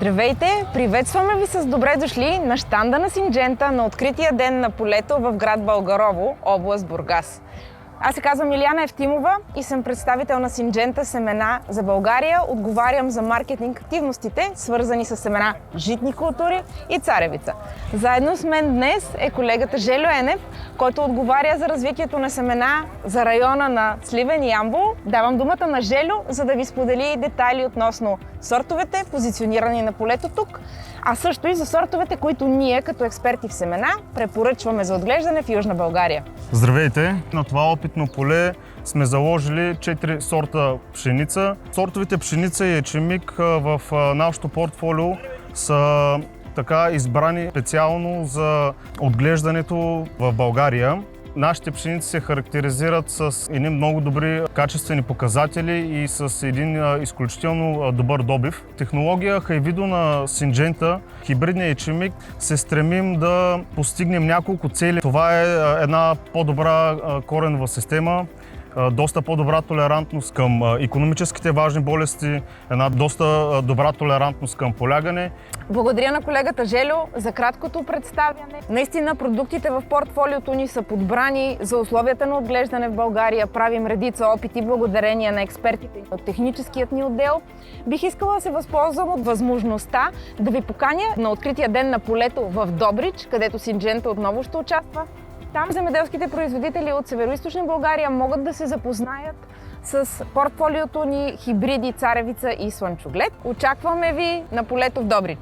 Здравейте! Приветстваме ви с добре дошли на щанда на Синджента на открития ден на полето в град Българово, област Бургас. Аз се казвам Илияна Евтимова и съм представител на Синджента Семена за България. Отговарям за маркетинг активностите, свързани с семена житни култури и царевица. Заедно с мен днес е колегата Желю Енев, който отговаря за развитието на семена за района на Сливен и Ямбол. Давам думата на Желю, за да ви сподели детайли относно сортовете, позиционирани на полето тук, а също и за сортовете, които ние, като експерти в семена, препоръчваме за отглеждане в Южна България. Здравейте! На това опитно поле сме заложили 4 сорта пшеница. Сортовите пшеница и ечемик в нашото портфолио са така избрани специално за отглеждането в България. Нашите пшеници се характеризират с едни много добри качествени показатели и с един изключително добър добив. Технология хайвидо на Синджента, хибридния ечемик, се стремим да постигнем няколко цели. Това е една по-добра коренова система, доста по-добра толерантност към икономическите важни болести, една доста добра толерантност към полягане. Благодаря на колегата Желю за краткото представяне. Наистина продуктите в портфолиото ни са подбрани за условията на отглеждане в България. Правим редица опити благодарение на експертите от техническият ни отдел. Бих искала да се възползвам от възможността да ви поканя на открития ден на полето в Добрич, където Синджента отново ще участва. Там земеделските производители от Североизточна България могат да се запознаят с портфолиото ни хибриди царевица и слънчоглед. Очакваме ви на полето в Добрич!